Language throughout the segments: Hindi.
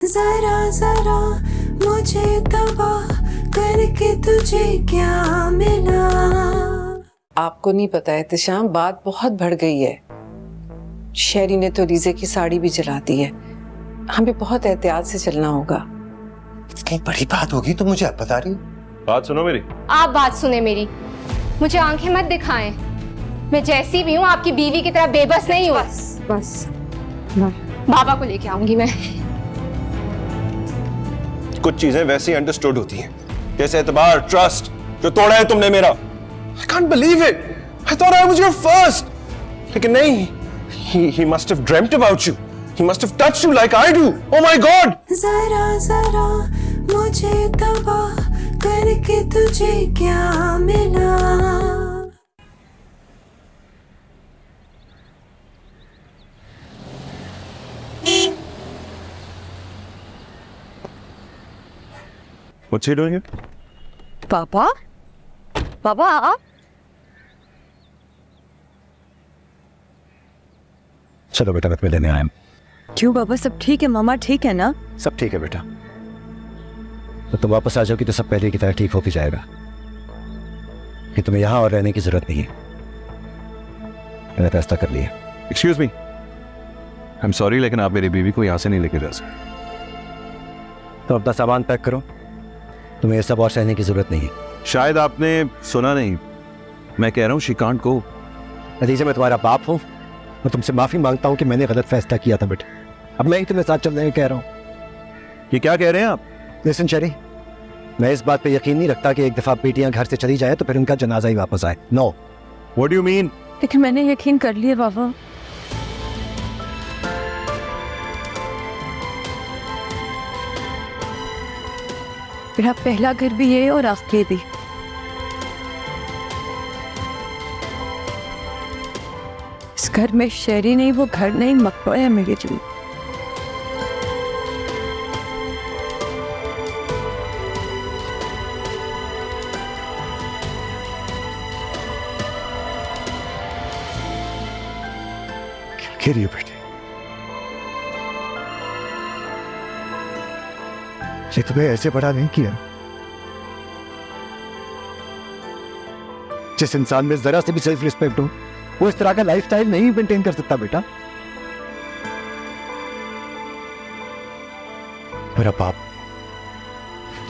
जरा जरा मुझे तबाह करके तुझे क्या मिला। आपको नहीं पता है एहतशाम, बात बहुत बढ़ गई है। शहरी ने तो लीजे की साड़ी भी जला दी है। हमें बहुत एहतियात से चलना होगा। इतनी बड़ी बात होगी तो मुझे अब बता रही हो? बात सुनो मेरी। आप बात सुने मेरी, मुझे आंखें मत दिखाएं। मैं जैसी भी हूँ आपकी बीवी की तरह बेबस नहीं हूँ। बस बाबा को लेके आऊंगी मैं। कुछ चीजें वैसी अंडरस्टूड होती हैं, जैसे एतबार, ट्रस्ट, जो तोड़ा है तुमने मेरा। I can't believe it. I thought I was your first. लेकिन नहीं, he must have dreamt about you. He must have touched you like I do. Oh my God. जरा जरा मुझे तबाह करके तुझे क्या मिला। What's he doing here? पापा पापा आप चलो बेटा, मैं तुम्हें लेने आया हूं। क्यों पापा, सब ठीक है? मामा ठीक है ना? सब ठीक है बेटा, तो तुम वापस आ जाओगी तो सब पहले की तरह ठीक हो भी जाएगा। कि तुम्हें यहाँ और रहने की जरूरत नहीं है, मैंने फैसला कर लिया। Excuse me. I'm sorry, लेकिन आप मेरी बीवी को यहाँ से नहीं लेके जा सकते। तो अपना सामान पैक करो, तुम्हें ये सब और सहने की जरूरत नहीं है। शायद आपने सुना नहीं, मैं कह रहा हूँ she can't go. नतीजे में तुम्हारा बाप हूँ, मैं तुमसे माफी मांगता हूँ कि मैंने गलत फैसला किया था बेटा। अब मैं ही तुम्हें साथ चलने को कह रहा हूँ। ये क्या कह रहे हैं आप? लिसन शेरी, मैं इस बात पे यकीन नहीं रखता कि एक दफा बेटियां घर से चली जाए तो फिर उनका जनाजा ही वापस आए। No. What do you mean? लेकिन मैंने यकीन कर लिया पापा। मेरा पहला घर भी ये और आखिरी भी। इस घर में शहरी नहीं, वो घर नहीं, मकबरा है मेरे लिए। कह रही हो बेटे? ये तुम्हें ऐसे बड़ा नहीं किया। जिस इंसान में जरा से भी सेल्फ रिस्पेक्ट हो, वो इस तरह का लाइफस्टाइल नहीं मेंटेन कर सकता बेटा। मेरा बाप,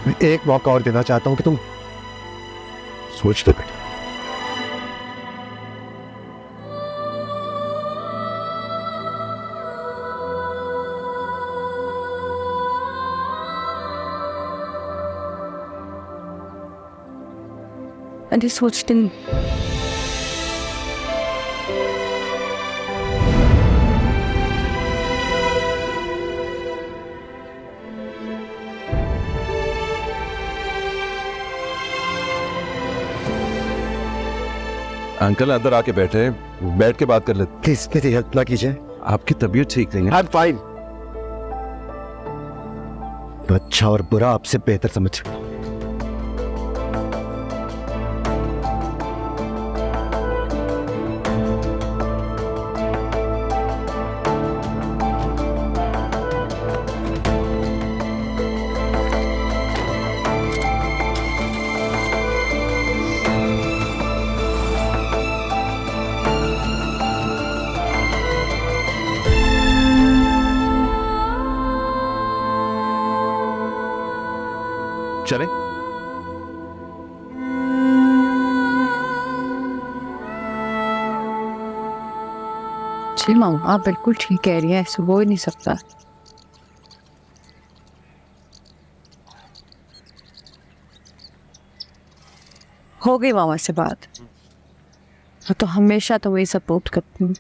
मैं एक मौका और देना चाहता हूं कि तुम सोच लो बेटा। मैंने सोचती नहीं। अंकल अंदर आके बैठे, बैठ के बात कर लेते। प्लीज मेरी हेल्प ना कीजिए। आपकी तबीयत ठीक नहीं है। I am fine. अच्छा और बुरा आपसे बेहतर समझ। चले? जी मामा, आप बिल्कुल ठीक कह रही हैं, ऐसे हो ही नहीं सकता। हो गई मामा से बात, तो हमेशा तो वही सपोर्ट करती हूँ।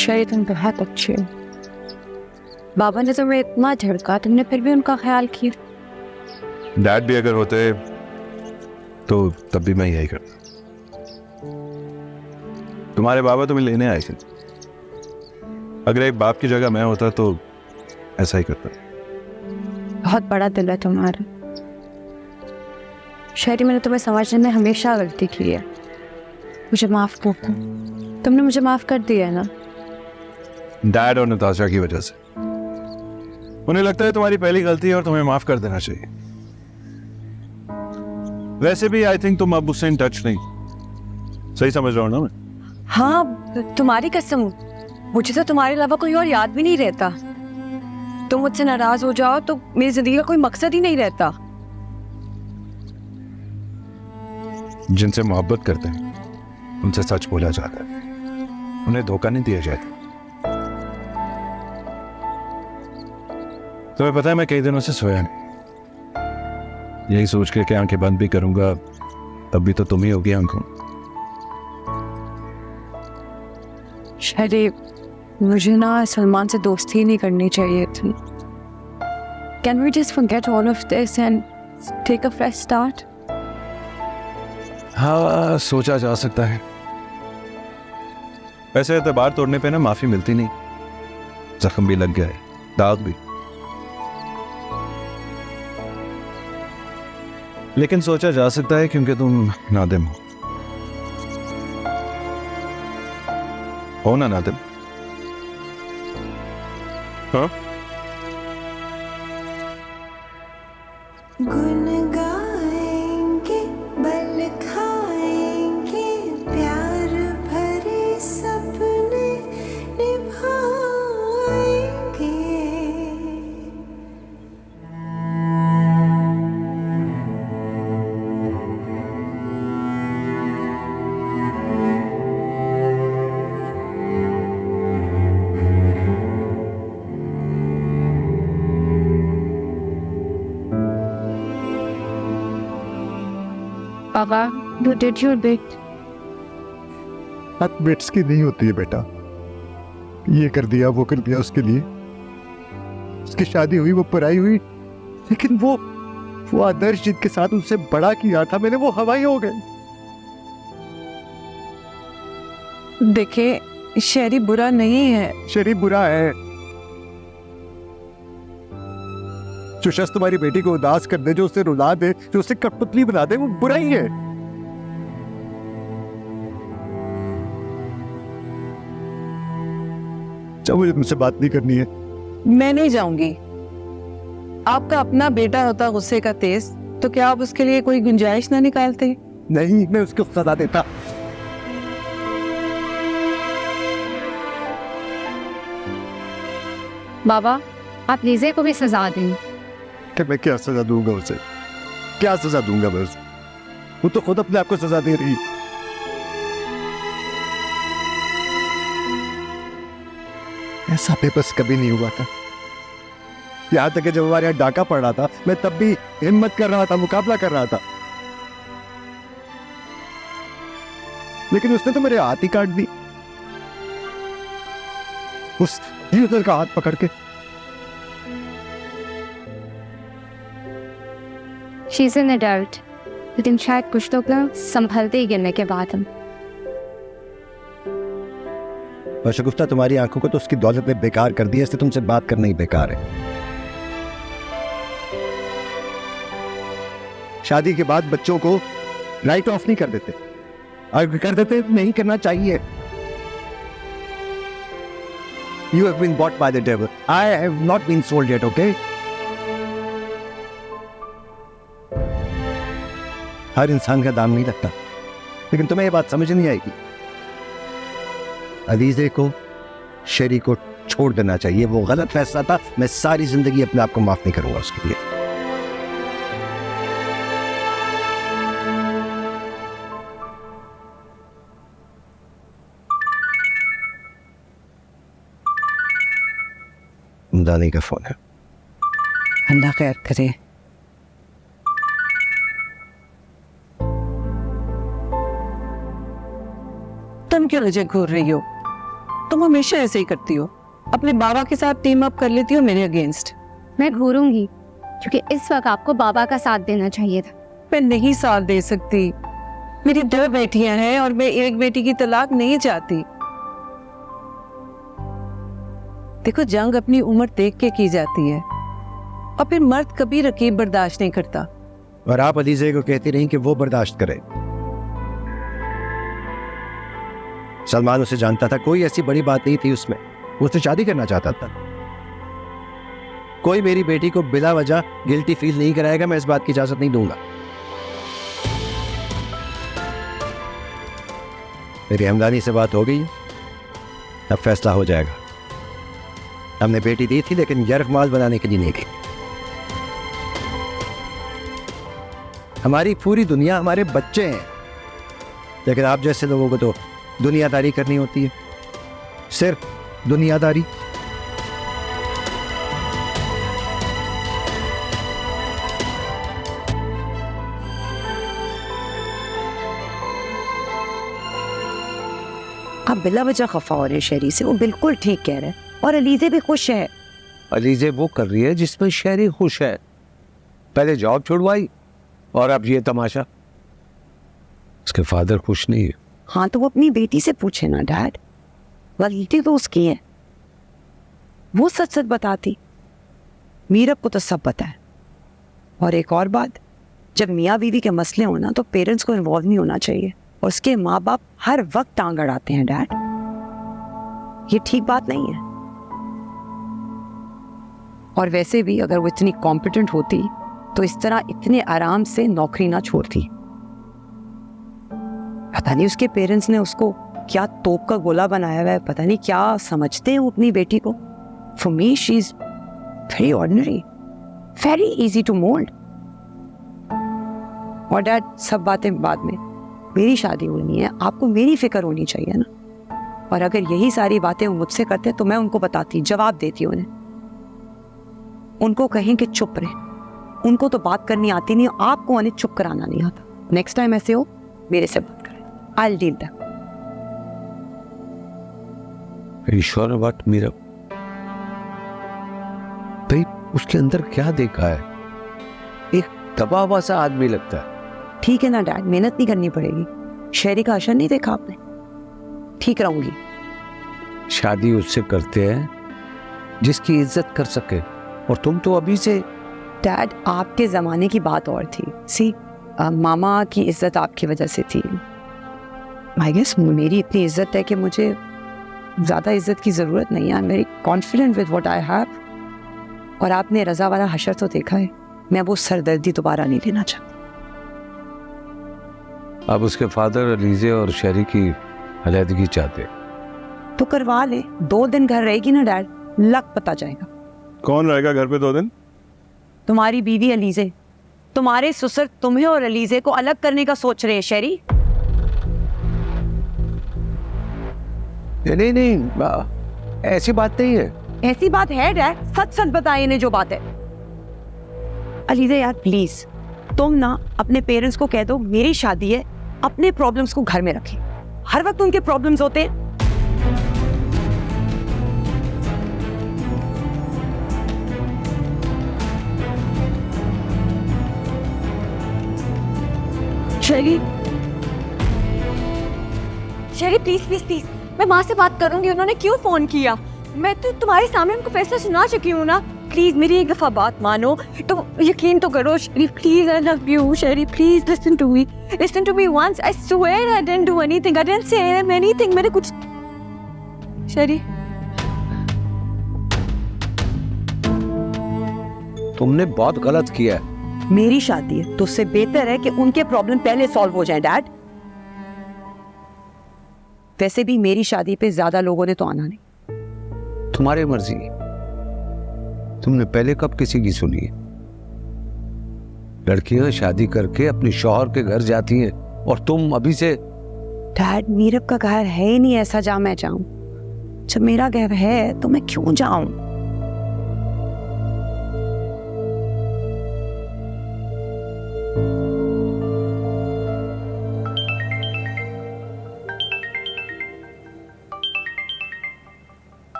शरीर तुम बहुत अच्छे हो। बाबा ने तुम्हें इतना झड़का, तुमने फिर भी उनका ख्याल किया। डैड भी अगर होते तो तब भी मैं यही करता। तुम्हारे बाबा तुम्हें लेने आए थे, अगर एक बाप की जगह मैं होता तो ऐसा ही करता। बहुत बड़ा दिल है तुम्हारा। शहरी, मैंने तुम्हें समझने में हमेशा गलती की है। मुझे माफ कर दो। तुमने मुझे माफ कर दिया है ना? डैड और नताशा की वजह से। उन्हें लगता है तुम्हारी पहली गलती है और तुम्हें माफ कर देना चाहिए। वैसे भी आई थिंक तुम अब उससे इन टच नहीं। सही समझ रहा हूँ ना मैं? हाँ, तुम्हारी कसम, मुझे तो तुम्हारे अलावा कोई और याद भी नहीं रहता। तुम मुझसे नाराज हो जाओ तो मेरी जिंदगी का कोई मकसद ही नहीं रहता। जिनसे मोहब्बत करते हैं उनसे सच बोला जाता है, उन्हें धोखा नहीं दिया जाता। तुम्हें पता है मैं कई दिनों से सोया नहीं, यही सोच के कि आंखें बंद भी करूंगा तब भी तो तुम ही होगी आंखों। शरीफ, मुझे ना सलमान से दोस्ती ही नहीं करनी चाहिए थी। Can we just forget all of this and take a fresh start? हाँ, सोचा जा सकता है। वैसे एतबार तोड़ने पे ना माफी मिलती नहीं, जख्म भी लग गया है, दाग भी। लेकिन सोचा जा सकता है क्योंकि तुम नादिम हो ना नादिम? हाँ? गुन गाएंगे, बल खाएंगे, प्यार भरे सपने निभाएंगे। Papa, you did your bit. बात बिट्स की नहीं होती है बेटा। ये कर दिया वो कर दिया उसके लिए। उसकी शादी हुई, वो पराई हुई, लेकिन वो आदर्श जिनके साथ उससे बड़ा किया था मैंने, वो हवाई हो गए। देखिए, शहरी बुरा नहीं है। शरीफ बुरा है। जो शख्स तुम्हारी बेटी को उदास कर दे, जो उसे रुला दे, जो उसे कठपुतली बना दे, वो बुरा ही है। चलो, मुझे तुमसे बात नहीं करनी है। मैं नहीं जाऊंगी। आपका अपना बेटा होता गुस्से का तेज, तो क्या आप उसके लिए कोई गुंजाइश ना निकालते? नहीं, मैं उसको सजा देता। बाबा, आप लीजे को भी सजा दें। कि मैं क्या सजा दूंगा उसे? क्या सजा दूंगा मैं उसे? वो तो खुद अपने आप को सजा दे रही। ऐसा बेबस कभी नहीं हुआ था। यहां तक कि जब हमारे यहाँ डाका पड़ रहा था, मैं तब भी हिम्मत कर रहा था, मुकाबला कर रहा था, लेकिन उसने तो मेरे हाथ ही काट दी, उस यूजर का हाथ पकड़ के। शी इज एन एडल्ट, लेकिन शायद कुछ लोग ना संभलते ही गिरने के बाद हम। और शगुफ्ता, तुम्हारी आंखों को तो उसकी दौलत ने बेकार कर दिया, इसलिए तुमसे बात करना ही बेकार है। शादी के बाद बच्चों को राइट ऑफ नहीं कर देते, और कर देते नहीं करना चाहिए। You have been bought by the devil. I have not been sold yet, okay? हर इंसान का दाम नहीं लगता, लेकिन तुम्हें ये बात समझ नहीं आएगी। अदीजे को, शेरी को छोड़ देना चाहिए। वो गलत फैसला था। मैं सारी जिंदगी अपने आप को माफ नहीं करूंगा उसके लिए। दानी का फोन है। अल्लाह खैर करे। तुम क्यों मुझे घूर रही हो? तुम हमेशा ऐसे ही करती हो, अपने बाबा के साथ टीम अप कर लेती हो मेरे अगेंस्ट। मैं घूरूंगी क्योंकि इस वक्त आपको बाबा का साथ देना चाहिए था। मैं नहीं साथ दे सकती। मेरी 2 बेटियां हैं और मैं एक बेटी की तलाक नहीं चाहती। देखो, जंग अपनी उम्र देख के की जाती है, और फिर मर्द कभी रकीब बर्दाश्त नहीं करता। और आप अदीजे को कहती रही कि वो बर्दाश्त करे। सलमान उसे जानता था, कोई ऐसी बड़ी बात नहीं थी उसमें, उससे शादी करना चाहता था। कोई मेरी बेटी को बिला वजह गिल्टी फील नहीं कराएगा, मैं इस बात की इजाजत नहीं दूंगा। मेरी हमदानी से बात हो गई, अब फैसला हो जाएगा। हमने बेटी दी थी लेकिन यरगमाल बनाने के लिए नहीं दी। हमारी पूरी दुनिया हमारे बच्चे हैं, लेकिन आप जैसे लोगों को तो दुनियादारी करनी होती है, सिर्फ दुनियादारी। आप बिला वजह खफा हो रहे हैं शहरी से, वो बिल्कुल ठीक कह रहे हैं और अलीजे भी खुश है। अलीजे वो कर रही है जिसमें शहरी खुश है। पहले जॉब छुड़वाई और अब ये तमाशा। उसके फादर खुश नहीं है। हाँ तो वो अपनी बेटी से पूछे ना डैड, गलती तो उसकी है, वो सच सच बताती। मीरब को तो सब पता है। और एक और बात, जब मियाँ बीवी के मसले हो ना तो पेरेंट्स को इन्वॉल्व नहीं होना चाहिए, और उसके माँ बाप हर वक्त टांग अड़ाते हैं डैड, ये ठीक बात नहीं है। और वैसे भी अगर वो इतनी कॉम्पिटेंट होती तो इस तरह इतने आराम से नौकरी ना छोड़ती। पता नहीं उसके पेरेंट्स ने उसको क्या तोप का गोला बनाया हुआ है, पता नहीं क्या समझते हैं वो अपनी बेटी को। For me she is very ordinary, very easy to mould. और डैड सब बातें बाद में, मेरी शादी होनी है, आपको मेरी फिक्र होनी चाहिए ना। और अगर यही सारी बातें वो मुझसे करते तो मैं उनको बताती, जवाब देती उन्हें, उनको कहें कि चुप रहे। उनको तो बात करनी आती नहीं, आपको उन्हें चुप कराना नहीं आता। नेक्स्ट टाइम ऐसे हो मेरे से बात करें, I will deal that. Ishwar what Meerab, भाई उसके अंदर क्या देखा है? एक दबा हुआ सा आदमी लगता है। ठीक है ना डैड, मेहनत नहीं करनी पड़ेगी। शहरी का असर नहीं देखा आपने, ठीक रहूंगी। शादी उससे करते हैं जिसकी इज्जत कर सके, और तुम तो अभी से। डैड आपके ज़माने की बात और थी। सी मामा की इज्जत आपकी वजह से थी। आई गेस मेरी इतनी इज्जत है कि मुझे ज़्यादा इज्जत की ज़रूरत नहीं है। I am very confident with what I have. और आपने रज़ा वाला हशर तो देखा है, मैं वो सरदर्दी दोबारा नहीं लेना चाहती। अब उसके फादर अलीजे और शहरी की अलहदगी चाहते। तो करवा ले, 2 दिन घर रहेगी ना डैड, लक पता जाएगा। कौन रहेगा घर पे 2 दिन? तुम्हारी बीवी अलीजे। तुम्हारे ससुर तुम्हें और अलीजे को अलग करने का सोच रहे हैं शहरी। नहीं नहीं, ऐसी बात नहीं है। ऐसी बात है डैड, सच सच बताइए इन्हें जो बात है। अलीजे यार प्लीज, तुम ना अपने पेरेंट्स को कह दो मेरी शादी है, अपने प्रॉब्लम्स को घर में रखें। हर वक्त उनके प्रॉब्लम्स होते हैं। शहरी प्लीज प्लीज प्लीज, मैं माँ से बात करूंगी। उन्होंने क्यों फोन किया? मैं तो तुम्हारे सामने उनको फैसला सुना चुकी हूँ ना। प्लीज मेरी एक दफा बात मानो, तो यकीन तो करो Shahri. Please I love you Shahri, please listen to me once. I swear I didn't do anything, I didn't say anything. मैंने कुछ शहरी। तुमने बहुत गलत किया है। मेरी शादी है तो उससे बेहतर है कि उनके प्रॉब्लम पहले सॉल्व हो जाए डैड। वैसे भी मेरी शादी पे ज्यादा लोगों ने तो आना नहीं। तुम्हारी मर्जी। तुमने पहले कब किसी की सुनी है? लड़कियां शादी करके अपने शौहर के घर जाती हैं और तुम अभी से। डैड मीरब का घर है ही नहीं ऐसा जहां मैं जाऊं। जब मेरा घर है तो मैं क्यों जाऊं?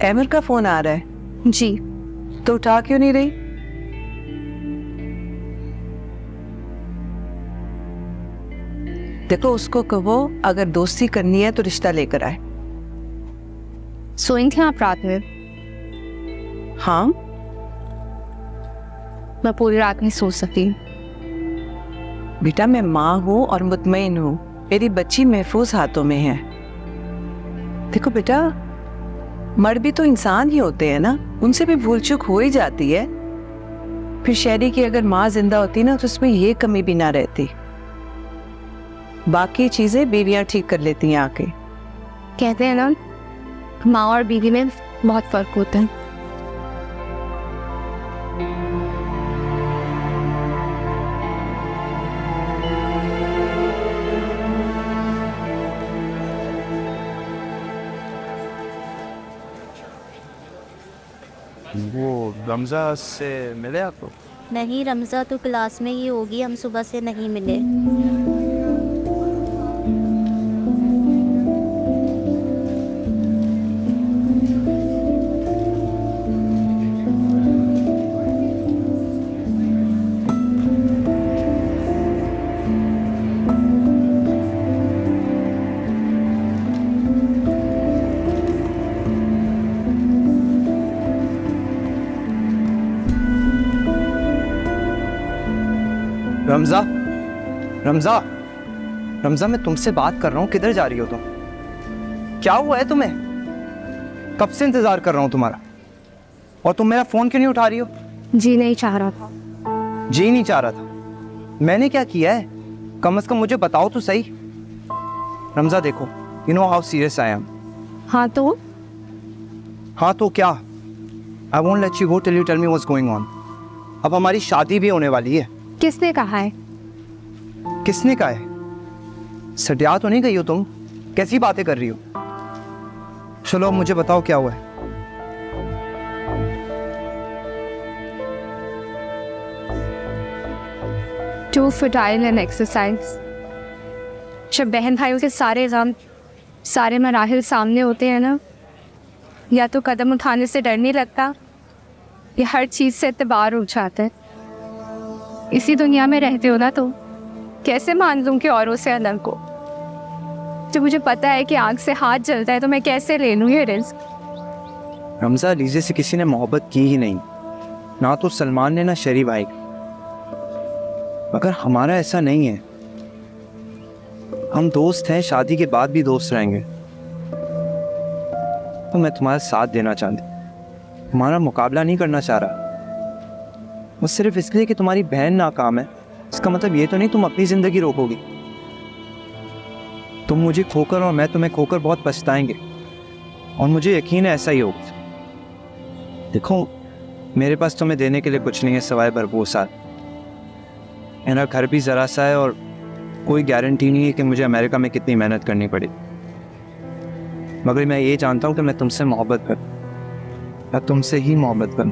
एमर का फोन आ रहा है। जी। तो उठा क्यों नहीं रही? देखो उसको कहो अगर दोस्ती करनी है तो रिश्ता लेकर आए। सोई थे आप रात में? हाँ। मैं पूरी रात नहीं सो सकी। बेटा मैं माँ हूँ और मुतमईन हूँ, मेरी बच्ची महफूज हाथों में है। देखो बेटा, मर्द भी तो इंसान ही होते हैं ना, उनसे भी भूल चूक हो ही जाती है। फिर शहरी की अगर माँ जिंदा होती ना तो उसमें ये कमी भी ना रहती। बाकी चीजें बीवियां ठीक कर लेती हैं आके। कहते हैं ना, माँ और बीवी में बहुत फर्क होता है। वो रमजा से मिले आपको? नहीं, रमज़ा तो क्लास में ही होगी, हम सुबह से नहीं मिले। रमजा, रमजा, रमजा, मैं तुमसे बात कर रहा हूँ, किधर जा रही हो तुम? क्या हुआ है तुम्हें? कब से इंतजार कर रहा हूँ तुम्हारा, और तुम मेरा फोन क्यों नहीं उठा रही हो? जी नहीं चाह रहा था। जी नहीं चाह रहा था? मैंने क्या किया है? कम से कम मुझे बताओ तो सही। रमजा देखो, you know how serious I am. हाँ तो? हाँ तो क्या? I won't let you go till you tell me what's going on. अब हमारी शादी भी होने वाली है। किसने कहा है? किसने कहा है? सटिया तो नहीं गई हो तुम? कैसी बातें कर रही हो? चलो अब मुझे बताओ क्या हुआ है। Too fertile and exercise. जब बहन भाइयों के सारे गम, सारे मराहिल सामने होते हैं ना, या तो कदम उठाने से डर नहीं लगता, या हर चीज़ से एतबार उठ जाता है। इसी दुनिया में रहते हो ना, तो कैसे मान लूं कि औरों से अलग को? जब मुझे पता है कि आग से हाथ जलता है तो मैं कैसे ले लूं ये रिस्क? रमजा, लीजे से किसी ने मोहब्बत की ही नहीं, ना तो सलमान ने ना शरी भाई। मगर हमारा ऐसा नहीं है, हम दोस्त हैं, शादी के बाद भी दोस्त रहेंगे। तो मैं तुम्हारा साथ देना चाहती, तुम्हारा मुकाबला नहीं करना चाह रहा। वो सिर्फ इसलिए कि तुम्हारी बहन नाकाम है, इसका मतलब ये तो नहीं तुम अपनी जिंदगी रोकोगी। तुम मुझे खोकर और मैं तुम्हें खोकर बहुत पछताएंगे, और मुझे यकीन है ऐसा ही होगा। देखो, मेरे पास तुम्हें देने के लिए कुछ नहीं है सिवाय भरपूर साथ। मेरा घर भी ज़रा सा है और कोई गारंटी नहीं है कि मुझे अमेरिका में कितनी मेहनत करनी पड़े। मगर मैं ये जानता हूँ कि मैं तुमसे मोहब्बत करूँ, मैं तुमसे ही मोहब्बत करूँ।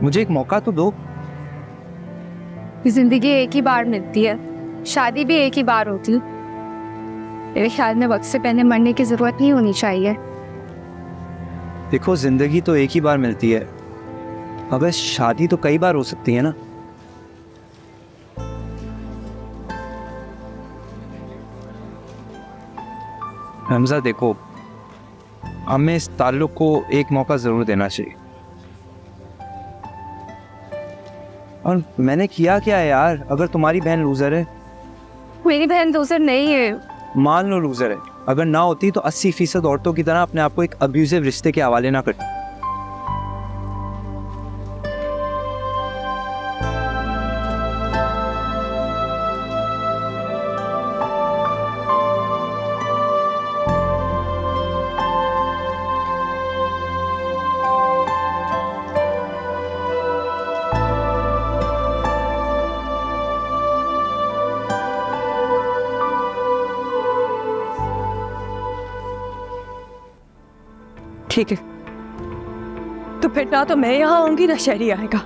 मुझे एक मौका तो दो। जिंदगी एक ही बार मिलती है, शादी भी एक ही बार होती। मेरे ख्याल में वक्त से पहले मरने की जरूरत नहीं होनी चाहिए। देखो, जिंदगी तो एक ही बार मिलती है, मगर शादी तो कई बार हो सकती है ना। हमजा देखो, हमें इस ताल्लुक को एक मौका जरूर देना चाहिए। और मैंने किया क्या है यार? अगर तुम्हारी बहन लूजर है। मेरी बहन लूजर नहीं है। मान लो लूजर है, अगर ना होती तो 80% औरतों की तरह अपने आप को एक अब्यूजिव रिश्ते के हवाले ना करती। ठीक है, तो फिर ना तो मैं यहाँ आऊंगी ना शहरी आएगा।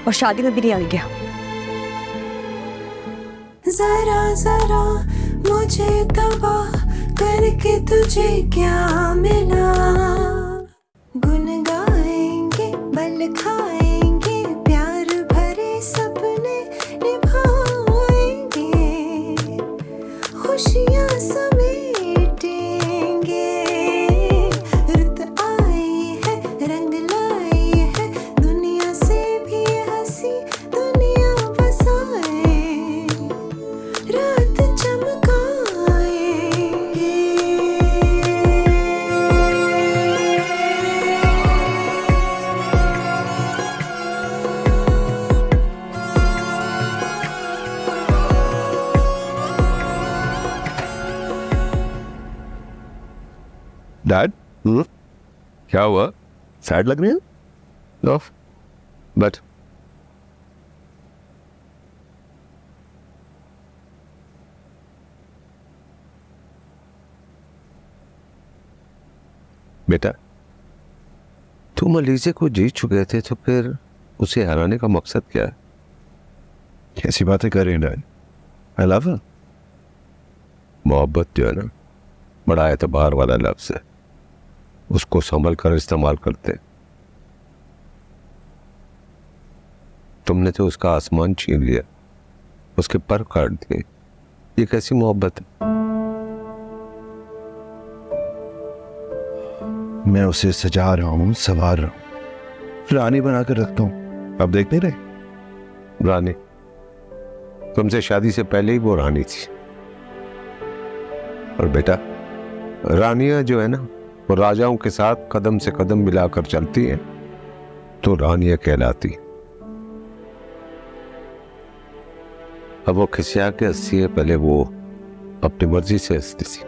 और शादी में भी नहीं आएंगे। जरा जरा मुझे तबाह करके तुझे क्या मिला, गुन गाएंगे बल खाएंगे प्यार भरे सपने निभाएंगे, खुशियां समेटेंगे डैड क्या हुआ? सैड लग रही है? नो बट बेटा, तुम अलीजे को जीत चुके थे तो फिर उसे हराने का मकसद क्या है? कैसी बातें कर रहे हैं डैड? आई लव हर। मोहब्बत जो है ना, बड़ा एतबार वाला लफ्ज है, उसको संभल कर इस्तेमाल करते। तुमने तो उसका आसमान छीन लिया, उसके पर काट दिए। ये कैसी मोहब्बत है? मैं उसे सजा रहा हूँ, संवार रहा हूँ, रानी बनाकर रखता हूँ। अब देख नहीं रहे? रानी? तुमसे शादी से पहले ही वो रानी थी। और बेटा, रानियां जो है ना, वो राजाओं के साथ कदम से कदम मिलाकर चलती हैं तो रानियां कहलाती। अब वो खिसिया के हंसी है, पहले वो अपनी मर्जी से हंसती थी।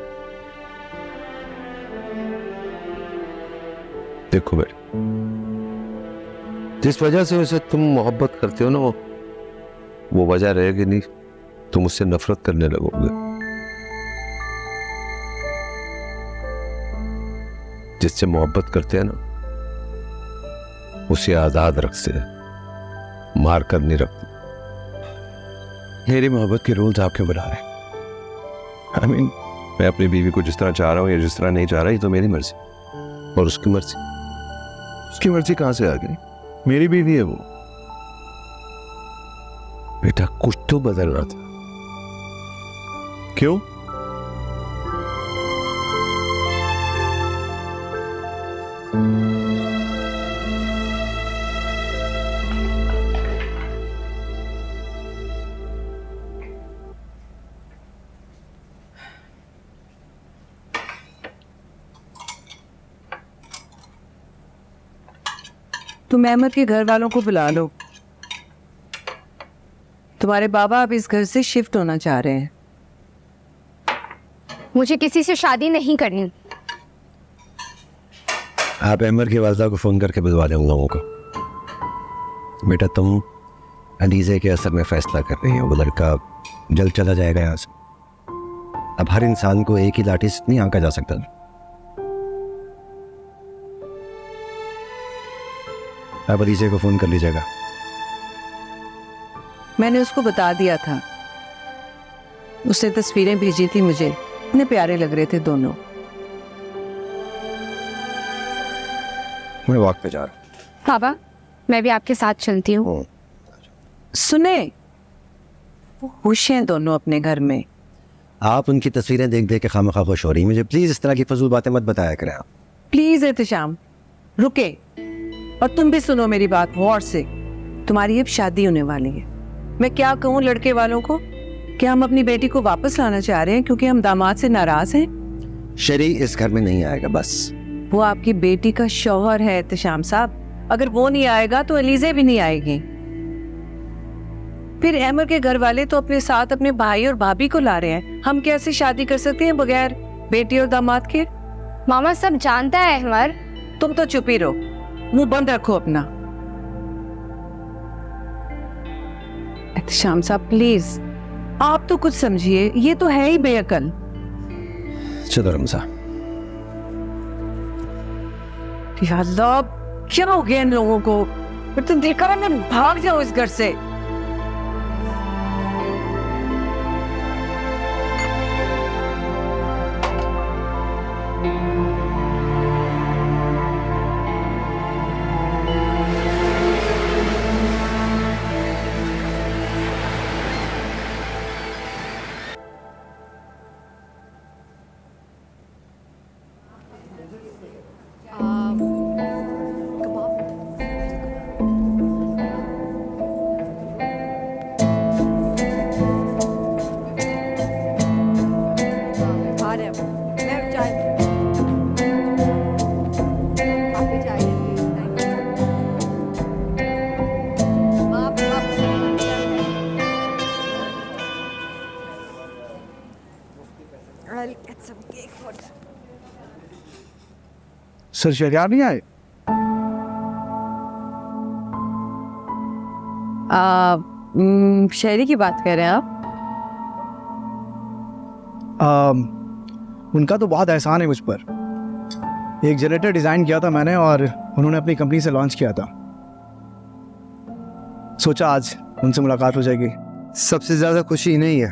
देखो बेटा, जिस वजह से उसे तुम मोहब्बत करते हो ना, वो वजह रहेगी नहीं, तुम उससे नफरत करने लगोगे। जिससे मोहब्बत करते हैं ना, उसे आजाद रखते हैं, मार कर नहीं रखते। मेरी मोहब्बत के रूल्स आप क्यों बना रहे हैं? I mean, मैं अपनी बीवी को जिस तरह चाह रहा हूँ या जिस तरह नहीं चाह रहा, ये तो मेरी मर्जी। और उसकी मर्जी? उसकी मर्जी कहाँ से आ गई? मेरी बीवी है वो। बेटा, कुछ तो बदलना था। क्यों? तुम अहमद के घर वालों को बुला लो। तुम्हारे बाबा अब इस घर से शिफ्ट होना चाह रहे हैं। मुझे किसी से शादी नहीं करनी। आप अहमद की वालदा को फ़ोन करके बुलवा दें उन लोगों को। बेटा, तुम अलीज़े के असर में फ़ैसला कर रही हो। वो लड़का जल्द चला जाएगा यहाँ से। अब हर इंसान को एक ही लाठी से नहीं आंका जा सकता। आप अलीज़े को फ़ोन कर लीजिएगा। मैंने उसको बता दिया था, उसने तस्वीरें भेजी थी मुझे, इतने प्यारे लग रहे थे दोनों। मैं वॉक पे जा रहा हूँ। बाबा, मैं भी आपके साथ चलती हूँ। सुने, वो खुश हैं दोनों अपने घर में। आप उनकी तस्वीरें देख देख के खामखा खुश हो रही हैं। मुझे प्लीज़ इस तरह की फजूल बातें मत बताया करें आप। प्लीज एहतशाम, रुके। और तुम भी सुनो मेरी बात गौर से। तुम्हारी अब शादी होने वाली है। मैं क्या कहूँ लड़के वालों को? क्या हम अपनी बेटी को वापस लाना चाह रहे हैं क्योंकि हम दामाद से नाराज हैं? शरी इस घर में नहीं आएगा बस। वो आपकी बेटी का शौहर है एहतशाम साहब। अगर वो नहीं आएगा तो अलीज़े भी नहीं आएगी। फिर अहमद के घर वाले तो अपने साथ अपने भाई और भाभी को ला रहे हैं। हम कैसे शादी कर सकते हैं बगैर बेटी और दामाद के? मामा सब जानता है अहमद। तुम तो चुप ही रहो, मुंह बंद रखो अपना। एहतशाम साहब प्लीज, आप तो कुछ समझिए, ये तो है ही बेअकल। चलो रमजा। या अल्लाह, क्या हो गया इन लोगों को? फिर तो देखा मैं भाग जाऊं इस घर से। सर शहरियार नहीं आए? शहरी की बात कर रहे हैं आप? उनका तो बहुत एहसान है मुझ पर। एक जनरेटर डिज़ाइन किया था मैंने और उन्होंने अपनी कंपनी से लॉन्च किया था। सोचा आज उनसे मुलाकात हो जाएगी। सबसे ज्यादा खुशी नहीं है।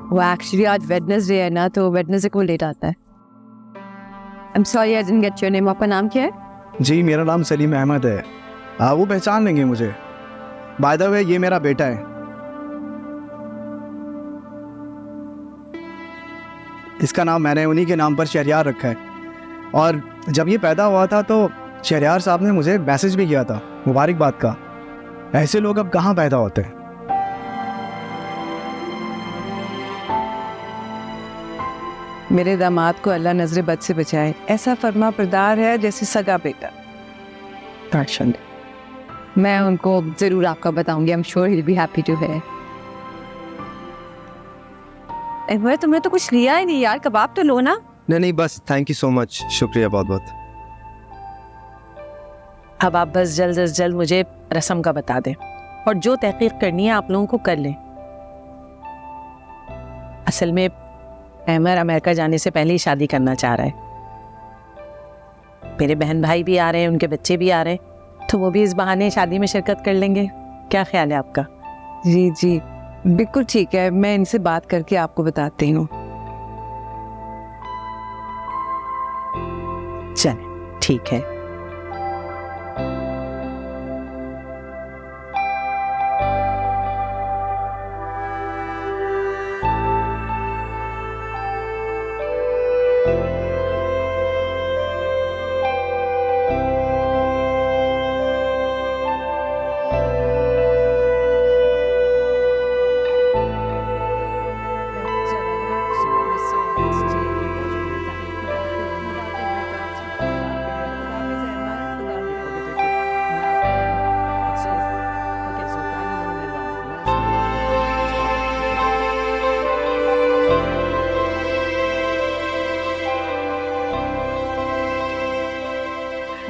वो एक्चुअली आज वेडनेसडे है ना, तो वेडनेसडे को लेट आता है। I am sorry I didn't get your name. आपका नाम क्या है? जी मेरा नाम सलीम अहमद है। वो पहचान लेंगे मुझे। बाय द वे ये मेरा बेटा है। इसका नाम मैंने उन्हीं के नाम पर शहरियार रखा है। और जब ये पैदा हुआ था तो शहरियार साहब ने मुझे मैसेज भी किया था मुबारकबाद का। ऐसे लोग अब कहाँ पैदा होते हैं। मेरे दामाद को अल्लाह नजरे बद से बचाए। ऐसा फरमा बरदार है जैसे सगा बेटा। मैं उनको जरूर आपका बताऊंगी। I am sure he will be happy to hear. तुमने तो कुछ लिया ही नहीं यार, कबाब तो लो ना। नहीं बस थैंक यू सो मच, शुक्रिया बहुत बहुत। अब आप बस जल्द से जल्द मुझे रस्म का बता दें और जो तहकीक करनी है आप लोगों को कर लें। असल में अहमद अमेरिका जाने से पहले ही शादी करना चाह रहा है। मेरे बहन भाई भी आ रहे हैं, उनके बच्चे भी आ रहे हैं, तो वो भी इस बहाने शादी में शिरकत कर लेंगे। क्या ख्याल है आपका? जी जी बिल्कुल ठीक है, मैं इनसे बात करके आपको बताती हूँ। चलें ठीक है।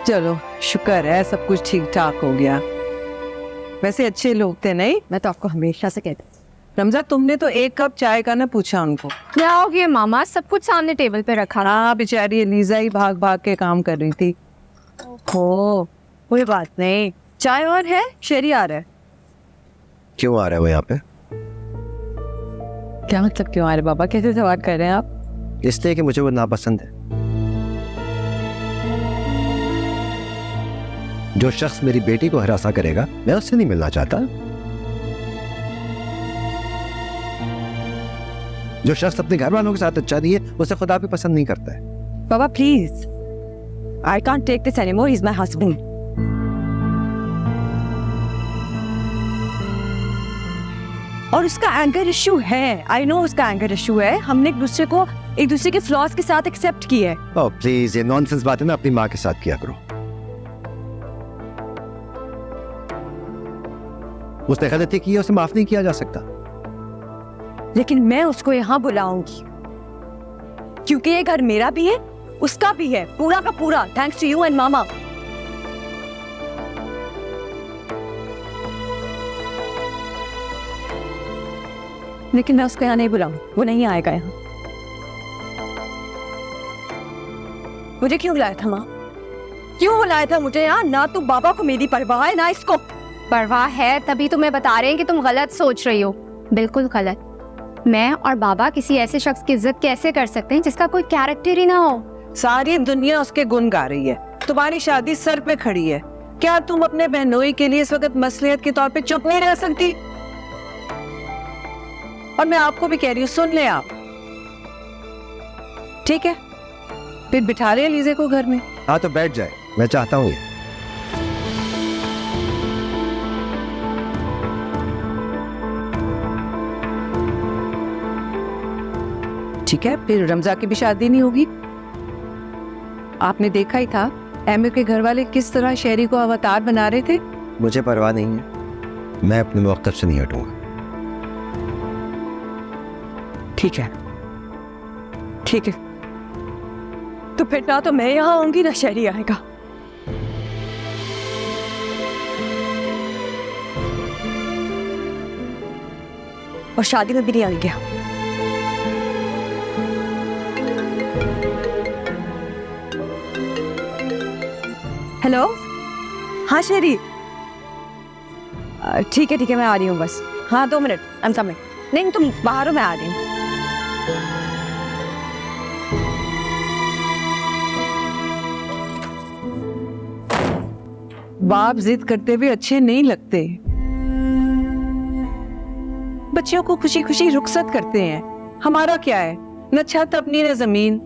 चलो शुक्र है सब कुछ ठीक ठाक हो गया। वैसे अच्छे लोग थे नहीं? मैं तो आपको हमेशा से कहती हूँ। रमजा तुमने तो एक कप चाय का ना पूछा उनको। क्या हो गया मामा, सब कुछ सामने टेबल पे रखा। हाँ बेचारी एलिजा ही भाग भाग के काम कर रही थी। हो कोई बात नहीं, चाय और है, शेरी आ रहा है। क्यों आ रहा है वो यहाँ पे? क्या मतलब क्यों आ रहे बाबा, कैसे सवाल कर रहे हैं आप? इसलिए कि मुझे वो नापसंद है। जो शख्स मेरी बेटी को हरासा करेगा मैं उससे नहीं मिलना चाहता। जो शख्स अपने घर वालों के साथ अच्छा नहीं है उसे खुदा भी पसंद नहीं करता है। बाबा please, I can't take this anymore, he is my husband. और उसका एंगर इशू है, आई नो उसका एंगर इशू है। हमने एक दूसरे के फ्लॉज के साथ एक्सेप्ट किया है। ओह प्लीज, ये नॉनसेंस बातें ना अपनी माँ के साथ किया करो। उसने गलती की है, उसे माफ नहीं किया जा सकता। लेकिन मैं उसको यहाँ बुलाऊंगी क्योंकि ये घर मेरा भी है, उसका भी है, पूरा का पूरा, थैंक्स टू यू एंड मामा। लेकिन मैं उसको यहाँ नहीं बुलाऊंगी, वो नहीं आएगा यहाँ। मुझे क्यों बुलाया था माँ? क्यों बुलाया था मुझे यहाँ? ना तो बाबा को मेरी परवाह है ना इसको परवाह है, तभी तुम्हें बता रहे हैं कि तुम गलत सोच रही हो, बिल्कुल गलत। मैं और बाबा किसी ऐसे शख्स की इज्जत कैसे कर सकते हैं जिसका कोई कैरेक्टर ही ना हो? सारी दुनिया उसके गुण गा रही है, तुम्हारी शादी सर पे खड़ी है। क्या तुम अपने बहनोई के लिए इस वक्त मसलियत के तौर पे चुप नहीं रह सकती? और मैं आपको भी कह रही हूँ, सुन ले आप। ठीक है, फिर बिठा रहे लीजे को घर में। हाँ तो बैठ जाए, मैं चाहता हूँ ये। ठीक है, फिर रमजा की भी शादी नहीं होगी। आपने देखा ही था एमए के घर वाले किस तरह शहरी को अवतार बना रहे थे। मुझे परवाह नहीं है, मैं अपने मौक़िफ़ से नहीं हटूंगा। ठीक है, ठीक है, तो फिर ना तो मैं यहाँ आऊंगी ना शहरी आएगा। और शादी में भी नहीं आएंगे। हेलो, हाँ शहरी, ठीक है मैं आ रही हूँ बस। हाँ 2 मिनट, आई एम कमिंग। नहीं तुम बाहर हो, मैं आ रही हूँ। बाप जिद करते हुए अच्छे नहीं लगते। बच्चियों को खुशी खुशी रुखसत करते हैं, हमारा क्या है, न छत अपनी न जमीन।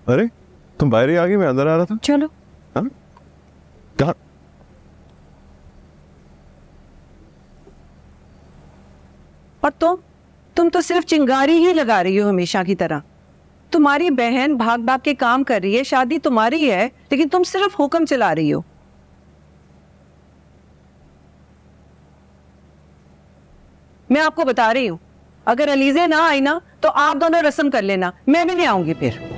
अरे तुम बाहर ही आ गई, मैं अंदर आ रहा था। चलो। हाँ कहाँ? और तुम तो सिर्फ चिंगारी ही लगा रही हो हमेशा की तरह। तुम्हारी बहन भाग भाग के काम कर रही है, शादी तुम्हारी है, लेकिन तुम सिर्फ हुक्म चला रही हो। मैं आपको बता रही हूं, अगर अलीजे ना आई ना तो आप दोनों रस्म कर लेना, मैं भी नहीं आऊंगी फिर।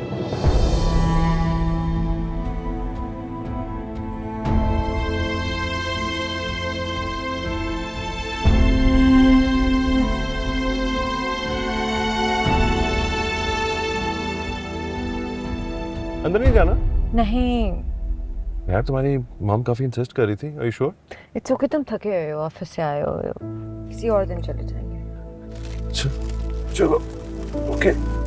अंदर नहीं जाना? नहीं, यार तुम्हारी मॉम काफी इंसिस्ट कर रही थी। Are you sure? It's okay, तुम थके हुए हो, ऑफिस से आए हो, किसी और दिन चले जाएंगे। चलो ओके।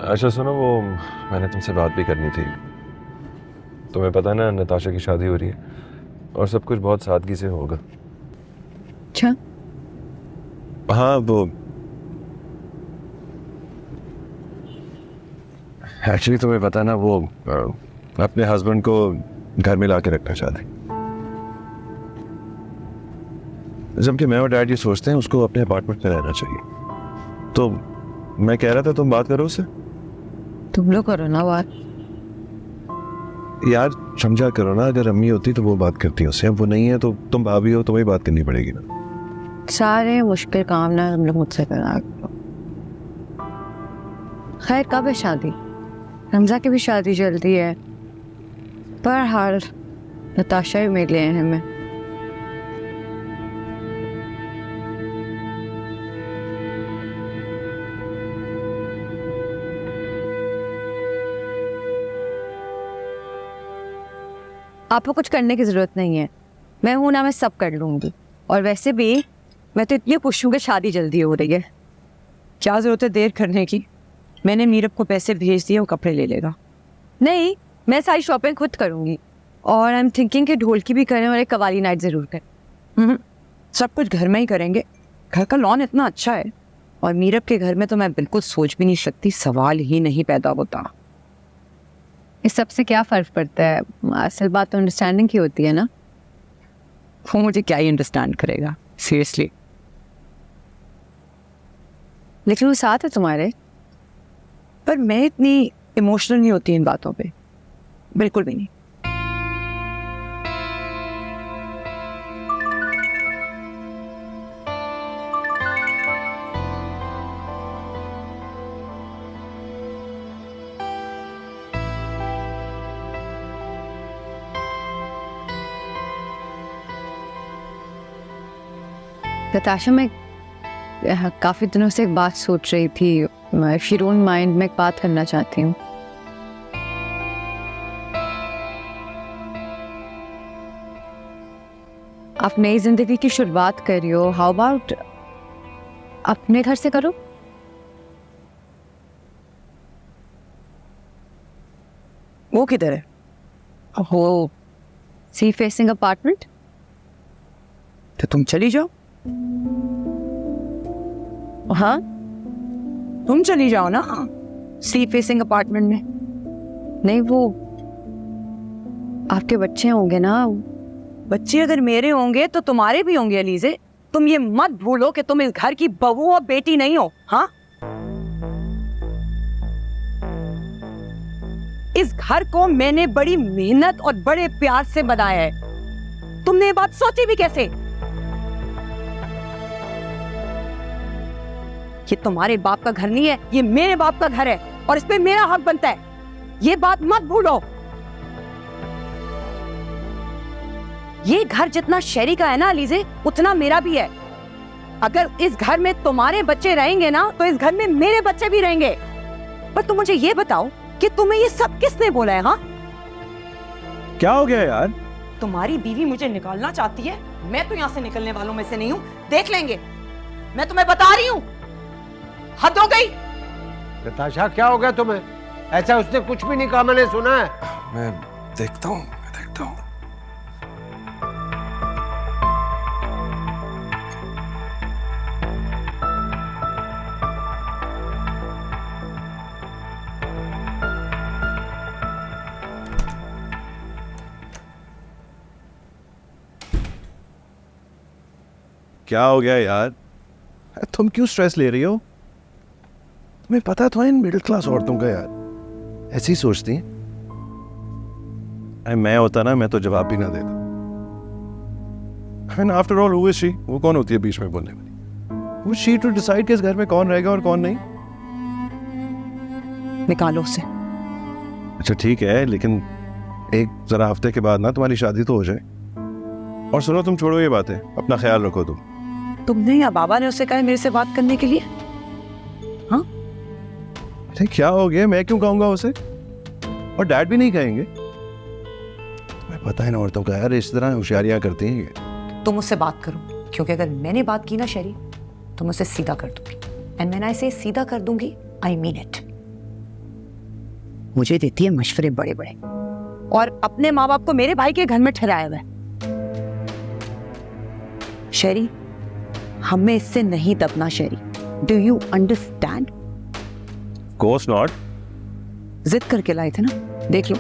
अच्छा सुनो, वो मैंने तुमसे बात भी करनी थी। तुम्हें पता है ना, नताशा की शादी हो रही है और सब कुछ बहुत सादगी से होगा। अच्छा, हाँ वो एक्चुअली तुम्हें पता है ना, वो अपने हस्बैंड को घर में ला के रखना चाहते हैं, जबकि मैं और डैड ये सोचते हैं उसको अपने अपार्टमेंट में रहना चाहिए। तो मैं कह रहा था तुम बात करो उससे। तुम लोग करो ना बात। यार समझा करो ना, अगर अम्मी होती तो वो बात करती है उससे, अब वो नहीं है तो तुम भाभी हो, तुम्हें बात करनी पड़ेगी ना। सारे मुश्किल काम ना हम लोग मुझसे करा। खैर कब है शादी? रमजा की भी शादी जल्दी है, पर हाल नताशा भी मिले हैं हमें। आपको कुछ करने की जरूरत नहीं है, मैं हूं ना, मैं सब कर लूंगी। और वैसे भी मैं तो इतनी खुश हूं कि शादी जल्दी हो रही है। क्या जरूरत है देर करने की? मैंने मीरब को पैसे भेज दिए, वो कपड़े ले लेगा। नहीं, मैं सारी शॉपिंग खुद करूंगी। और आई एम थिंकिंग कि ढोलकी भी करें और एक कवाली नाइट जरूर करें। सब कुछ घर में ही करेंगे, घर का लॉन इतना अच्छा है। और मीरब के घर में तो मैं बिल्कुल सोच भी नहीं सकती, सवाल ही नहीं पैदा होता। इस सब से क्या फ़र्क पड़ता है? असल बात तो अंडरस्टैंडिंग की होती है ना। वो मुझे क्या ही अंडरस्टैंड करेगा, सीरियसली। लेकिन वो साथ है तुम्हारे। पर मैं इतनी इमोशनल नहीं होती इन बातों पे, बिल्कुल भी नहीं। नताशा, मैं काफ़ी दिनों से एक बात सोच रही थी। इफ यू डोंट माइंड, मैं एक बात करना चाहती हूँ। आप नई जिंदगी की शुरुआत कर रही हो, हाउ अबाउट अपने घर से करो? वो किधर है? हो सी फेसिंग अपार्टमेंट। तो तुम चली जाओ। हाँ, तुम चली जाओ ना सी फेसिंग अपार्टमेंट में। नहीं, वो आपके बच्चे होंगे ना। बच्चे अगर मेरे होंगे तो तुम्हारे भी होंगे अलीजे। तुम ये मत भूलो कि तुम इस घर की बहू और बेटी नहीं हो। हाँ, इस घर को मैंने बड़ी मेहनत और बड़े प्यार से बनाया है। तुमने ये बात सोची भी कैसे? ये तुम्हारे बाप का घर नहीं है, ये मेरे बाप का घर है और इस पे मेरा हक बनता है। ये बात मत भूलो। ये घर जितना शहरी का है ना अलीजे, उतना मेरा भी है। अगर इस घर में तुम्हारे बच्चे रहेंगे ना तो इस घर में मेरे बच्चे भी रहेंगे। पर तुम मुझे ये बताओ कि तुम्हें ये सब किसने बोला है? हाँ, क्या हो गया यार? तुम्हारी बीवी मुझे निकालना चाहती है। मैं तो यहाँ से निकलने वालों में से नहीं हूँ, देख लेंगे। मैं तुम्हें बता रही हूँ, हद हो गई। नताशा क्या हो गया तुम्हें? ऐसा उसने कुछ भी नहीं कहा, मैंने सुना है। मैं देखता हूँ। क्या हो गया यार? तुम क्यों स्ट्रेस ले रही हो? तुम्हें पता था इन मिडिल क्लास औरतों का यार ऐसी सोचती हैं। मैं होता ना, मैं तो जवाब भी ना देता। After all who is she? वो कौन होती है बीच में बोलने वाली? वो शी टू डिसाइड कि इस घर में कौन रहेगा और कौन नहीं। निकालो उसे। अच्छा ठीक है, लेकिन एक जरा हफ्ते के बाद ना तुम्हारी शादी तो हो जाए। और सुनो, तुम छोड़ो ये बातें, अपना ख्याल रखो। तुमने या बाबा ने उसे कहा मेरे से बात करने के लिए? हाँ, अरे क्या हो गया? मैं क्यों कहूंगा उसे? और डैड भी नहीं कहेंगे? मैं पता है ना औरतों का यार, इस तरह होशियारियां करती हैं ये। तुम उससे बात करो, क्योंकि अगर मैंने बात की ना शरी, तो मैं उसे सीधा कर दूंगी। एंड व्हेन आई से सीधा कर दूंगी, आई मीन इट। मुझे देती है मशवरे बड़े बड़े और अपने माँ बाप को मेरे भाई के घर में ठहराया हुआ है। शरी, हमें इससे नहीं दबना शरी। Do you understand? Course not. जिद करके लाए थे ना, देख लो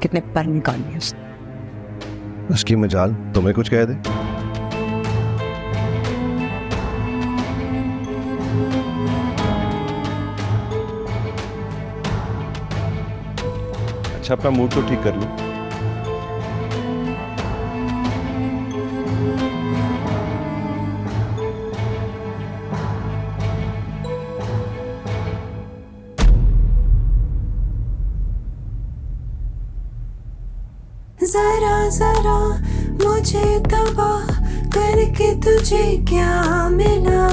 कितने पर निकाल लिए उसने। उसकी मजाल तुम्हें कुछ कह दे। अच्छा, अपना मूड तो ठीक कर लो। जरा जरा मुझे तबाह करके तुझे क्या मिला।